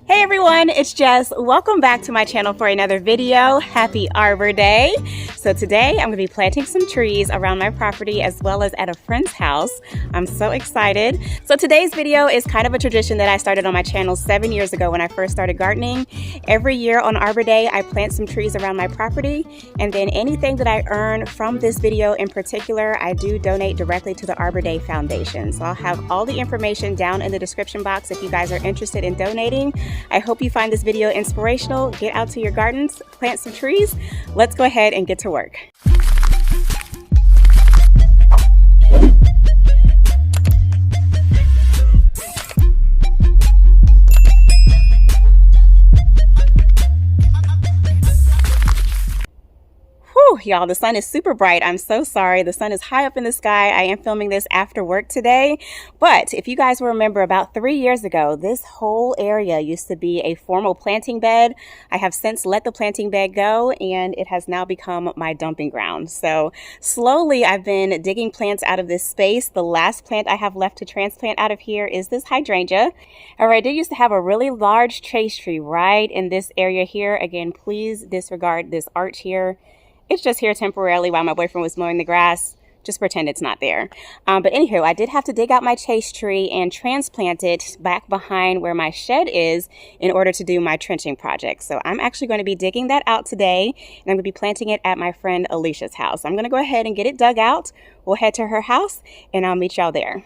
Hey everyone, it's Jess. Welcome back to my channel for another video. Happy Arbor Day. So today I'm going to be planting some trees around my property as well as at a friend's house. I'm so excited. So today's video is kind of a tradition that I started on my channel 7 years ago when I first started gardening. Every year on Arbor Day, I plant some trees around my property, and then anything that I earn from this video in particular, I do donate directly to the Arbor Day Foundation. So I'll have all the information down in the description box if you guys are interested in donating. I hope you find this video inspirational. Get out to your gardens, plant some trees. Let's go ahead and get to work. Y'all, the sun is super bright. I'm so sorry. The sun is high up in the sky. I am filming this after work today. But if you guys will remember, about 3 years ago, this whole area used to be a formal planting bed. I have since let the planting bed go, and it has now become my dumping ground. So slowly I've been digging plants out of this space. The last plant I have left to transplant out of here is this hydrangea. All right, I did used to have a really large chaste tree right in this area here. Again, please disregard this arch here. It's just here temporarily while my boyfriend was mowing the grass. Just pretend it's not there. But anywho, I did have to dig out my chaste tree and transplant it back behind where my shed is in order to do my trenching project. So I'm actually going to be digging that out today, and I'm going to be planting it at my friend Alicia's house. I'm going to go ahead and get it dug out. We'll head to her house, and I'll meet y'all there.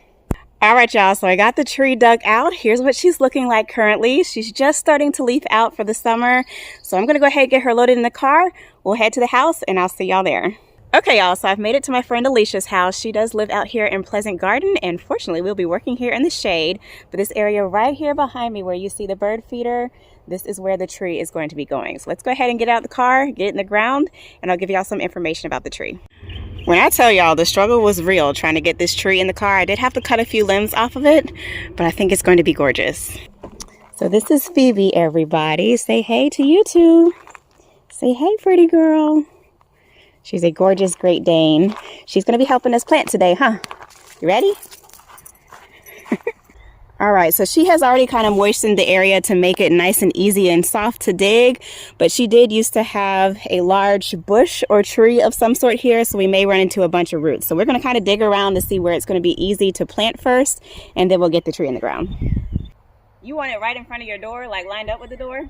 All right, y'all, so I got the tree dug out. Here's what she's looking like currently. She's just starting to leaf out for the summer. So I'm gonna go ahead and get her loaded in the car. We'll head to the house and I'll see y'all there. Okay, y'all, so I've made it to my friend Alicia's house. She does live out here in Pleasant Garden, and fortunately we'll be working here in the shade. But this area right here behind me where you see the bird feeder, this is where the tree is going to be going. So let's go ahead and get out the car, get it in the ground, and I'll give y'all some information about the tree. When I tell y'all the struggle was real trying to get this tree in the car, I did have to cut a few limbs off of it, but I think it's going to be gorgeous. So this is Phoebe, everybody. Say hey to you two. Say hey, pretty girl. She's a gorgeous Great Dane. She's going to be helping us plant today, huh? You ready? All right, so she has already kind of moistened the area to make it nice and easy and soft to dig, but she did used to have a large bush or tree of some sort here, so we may run into a bunch of roots. So we're going to kind of dig around to see where it's going to be easy to plant first, and then we'll get the tree in the ground. You want it right in front of your door, like lined up with the door?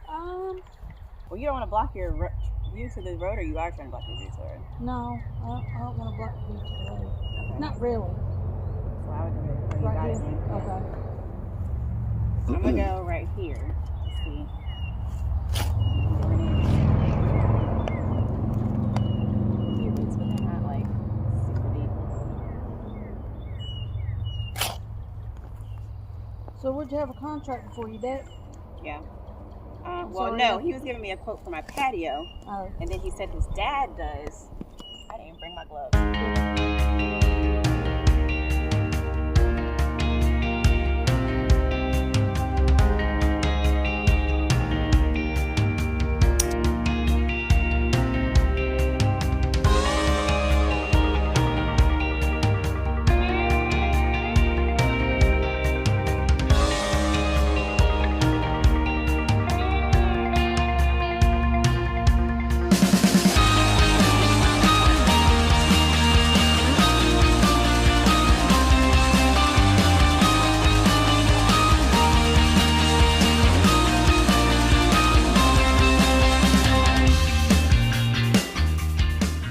Well, you don't want to block your view to the road, or you are trying to block your view to the road? No, I don't want to block the view to the road. Okay. Not really. So I would do it for you Right guys. here? Okay. So I'm going to go right here. Let's see. Few roots, but they're not like super deep. So would you have a contractor for you, Dad? Yeah. Well, no, he was giving me a quote for my patio, and then he said his dad does. I didn't even bring my gloves.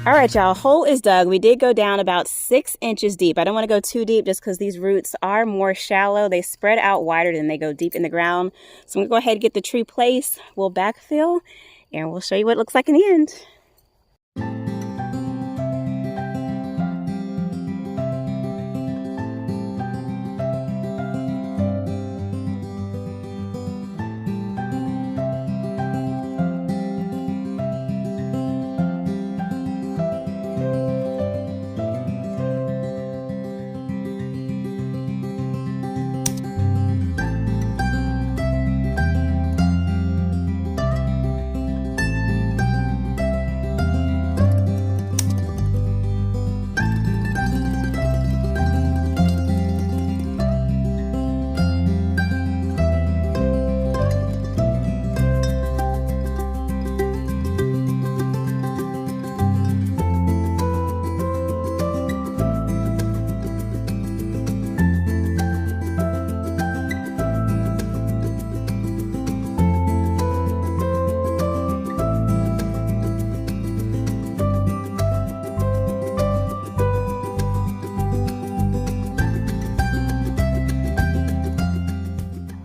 All right, y'all, hole is dug. We did go down about 6 inches deep. I don't want to go too deep just because these roots are more shallow. They spread out wider than they go deep in the ground. So I'm going to go ahead and get the tree placed. We'll backfill and we'll show you what it looks like in the end.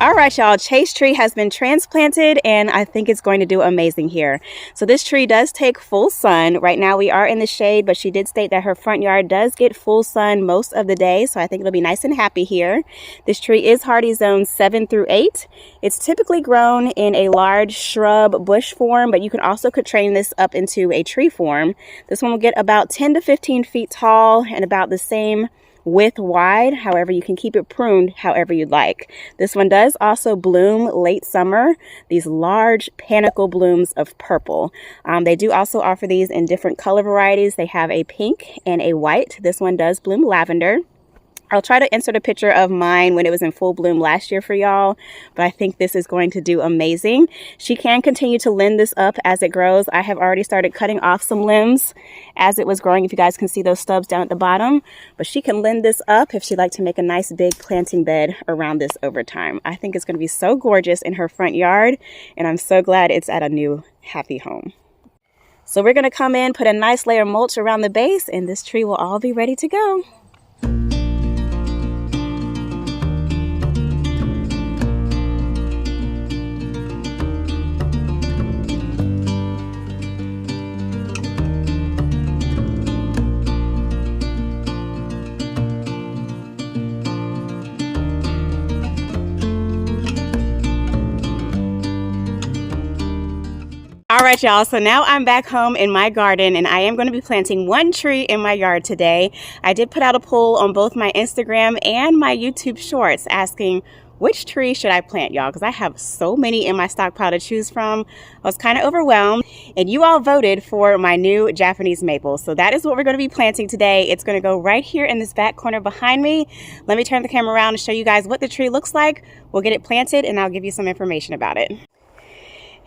All right, y'all, Chase tree has been transplanted and I think it's going to do amazing here. So this tree does take full sun. Right now we are in the shade, but she did state that her front yard does get full sun most of the day. So I think it'll be nice and happy here. This tree is hardy zone 7 through 8. It's typically grown in a large shrub bush form, but you can also train this up into a tree form. This one will get about 10 to 15 feet tall and about the same width wide. However, you can keep it pruned however you'd like. This one does also bloom late summer, these large panicle blooms of purple. They do also offer these in different color varieties. They have a pink and a white. This one does bloom lavender. I'll try to insert a picture of mine when it was in full bloom last year for y'all, but I think this is going to do amazing. She can continue to limb this up as it grows. I have already started cutting off some limbs as it was growing, if you guys can see those stubs down at the bottom, but she can limb this up if she'd like to make a nice big planting bed around this over time. I think it's going to be so gorgeous in her front yard, and I'm so glad it's at a new happy home. So we're going to come in, put a nice layer of mulch around the base, and this tree will all be ready to go. All right, y'all, so now I'm back home in my garden and I am going to be planting one tree in my yard today. I did put out a poll on both my Instagram and my YouTube shorts asking which tree should I plant, y'all, because I have so many in my stockpile to choose from. I was kind of overwhelmed, and you all voted for my new Japanese maple. So that is what we're going to be planting today. It's going to go right here in this back corner behind me. Let me turn the camera around and show you guys what the tree looks like. We'll get it planted and I'll give you some information about it.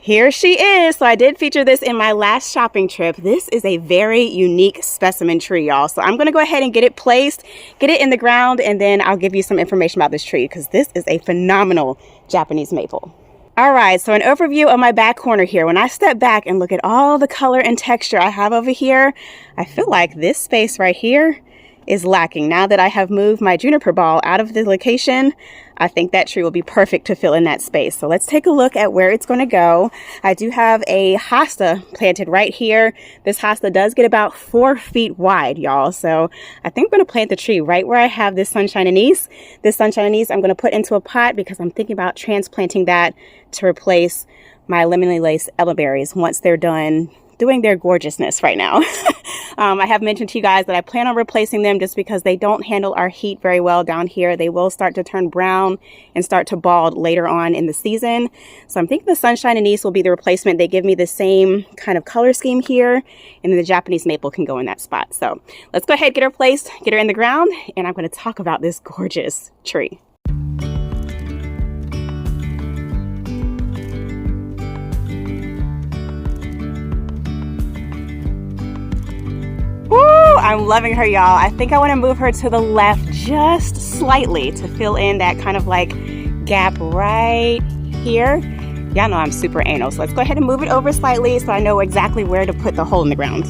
Here she is. So I did feature this in my last shopping trip. This is a very unique specimen tree, y'all. So I'm going to go ahead and get it placed, get it in the ground, and then I'll give you some information about this tree because this is a phenomenal Japanese maple. All right, so an overview of my back corner here. When I step back and look at all the color and texture I have over here, I feel like this space right here is lacking. Now that I have moved my juniper ball out of the location, I think that tree will be perfect to fill in that space. So let's take a look at where it's going to go. I do have a hosta planted right here. This hosta does get about 4 feet wide, y'all. So I think I'm going to plant the tree right where I have this sunshine anise. This sunshine anise I'm going to put into a pot because I'm thinking about transplanting that to replace my lemon lace elderberries once they're done doing their gorgeousness right now. I have mentioned to you guys that I plan on replacing them just because they don't handle our heat very well down here. They will start to turn brown and start to bald later on in the season. So I'm thinking the sunshine anise will be the replacement. They give me the same kind of color scheme here, and then the Japanese maple can go in that spot. So let's go ahead, get her placed, get her in the ground, and I'm going to talk about this gorgeous tree. Woo! I'm loving her, y'all. I think I want to move her to the left just slightly to fill in that kind of like gap right here. Y'all know I'm super anal, so let's go ahead and move it over slightly so I know exactly where to put the hole in the ground.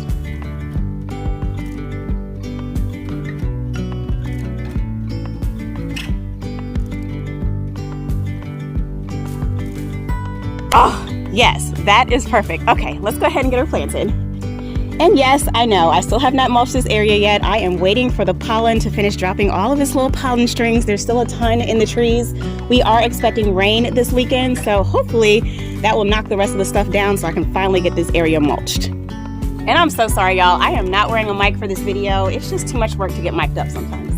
Oh, yes, that is perfect. Okay, let's go ahead and get her planted. And yes, I know, I still have not mulched this area yet. I am waiting for the pollen to finish dropping all of its little pollen strings. There's still a ton in the trees. We are expecting rain this weekend, so hopefully that will knock the rest of the stuff down so I can finally get this area mulched. And I'm so sorry, y'all. I am not wearing a mic for this video. It's just too much work to get mic'd up sometimes.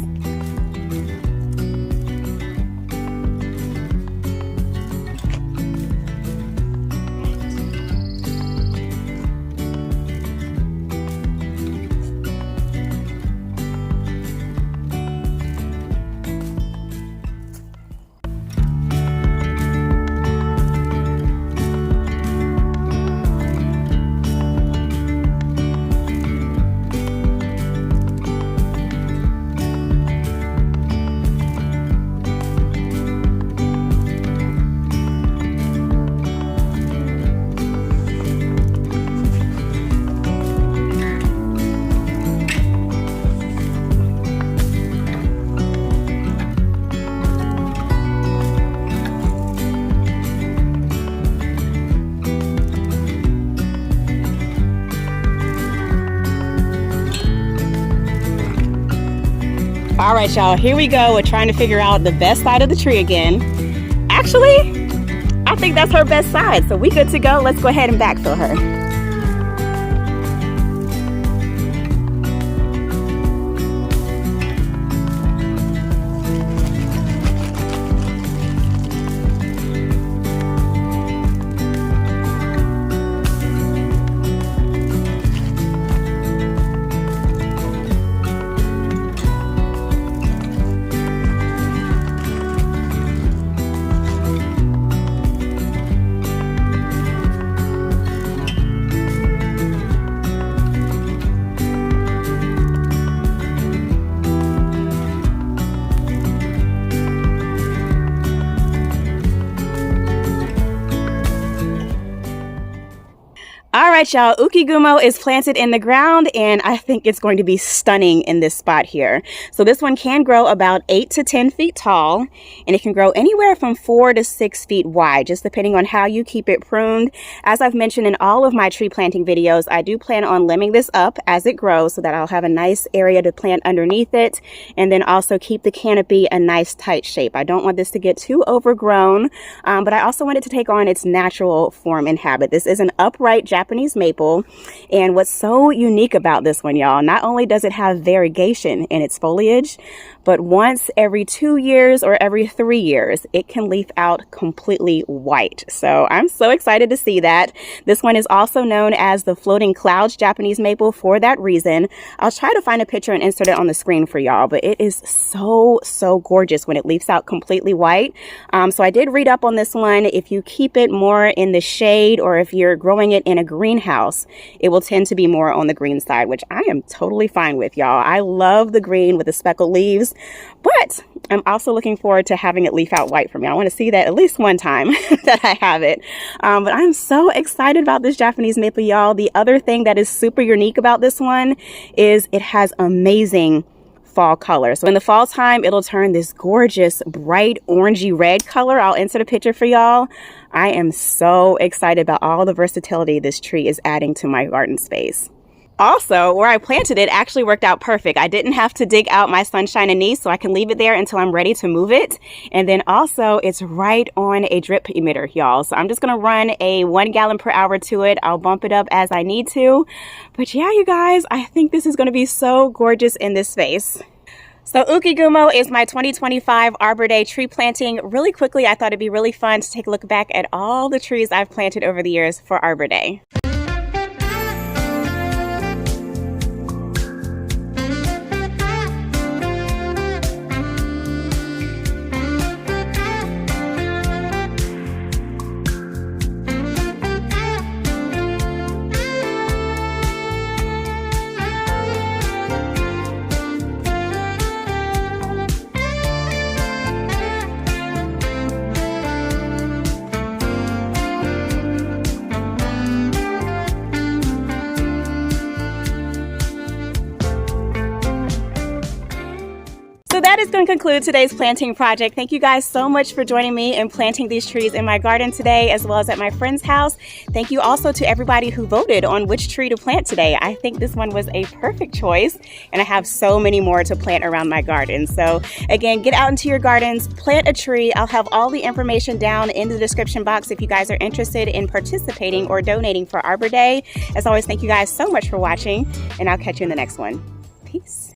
All right, y'all, here we go. We're trying to figure out the best side of the tree again. Actually, I think that's her best side, so we good to go. Let's go ahead and backfill her. All right, y'all, Ukigumo is planted in the ground, and I think it's going to be stunning in this spot here. So this one can grow about 8 to 10 feet tall, and it can grow anywhere from 4 to 6 feet wide, just depending on how you keep it pruned. As I've mentioned in all of my tree planting videos, I do plan on limbing this up as it grows so that I'll have a nice area to plant underneath it, and then also keep the canopy a nice tight shape. I don't want this to get too overgrown, but I also want it to take on its natural form and habit. This is an upright Japanese maple, and what's so unique about this one, y'all, not only does it have variegation in its foliage, but once every 2 years or every 3 years, it can leaf out completely white. So I'm so excited to see that. This one is also known as the floating clouds Japanese maple for that reason. I'll try to find a picture and insert it on the screen for y'all, but it is so gorgeous when it leaves out completely white. So I did read up on this one. If you keep it more in the shade, or if you're growing it in a greenhouse, it will tend to be more on the green side, which I am totally fine with, y'all. I love the green with the speckled leaves, but I'm also looking forward to having it leaf out white for me. I want to see that at least one time that I have it. But I'm so excited about this Japanese maple, y'all. The other thing that is super unique about this one is it has amazing fall color. So in the fall time, it'll turn this gorgeous bright orangey red color. I'll insert a picture for y'all. I am so excited about all the versatility this tree is adding to my garden space. Also, where I planted it actually worked out perfect. I didn't have to dig out my sunshine anise, so I can leave it there until I'm ready to move it. And then also, it's right on a drip emitter, y'all. So I'm just going to run a 1 gallon per hour to it. I'll bump it up as I need to. But yeah, you guys, I think this is going to be so gorgeous in this space. So Ukigumo is my 2025 Arbor Day tree planting. Really quickly, I thought it'd be really fun to take a look back at all the trees I've planted over the years for Arbor Day. So that is going to conclude today's planting project. Thank you guys so much for joining me in planting these trees in my garden today, as well as at my friend's house. Thank you also to everybody who voted on which tree to plant today. I think this one was a perfect choice, and I have so many more to plant around my garden. So again, get out into your gardens, plant a tree. I'll have all the information down in the description box if you guys are interested in participating or donating for Arbor Day. As always, thank you guys so much for watching, and I'll catch you in the next one. Peace.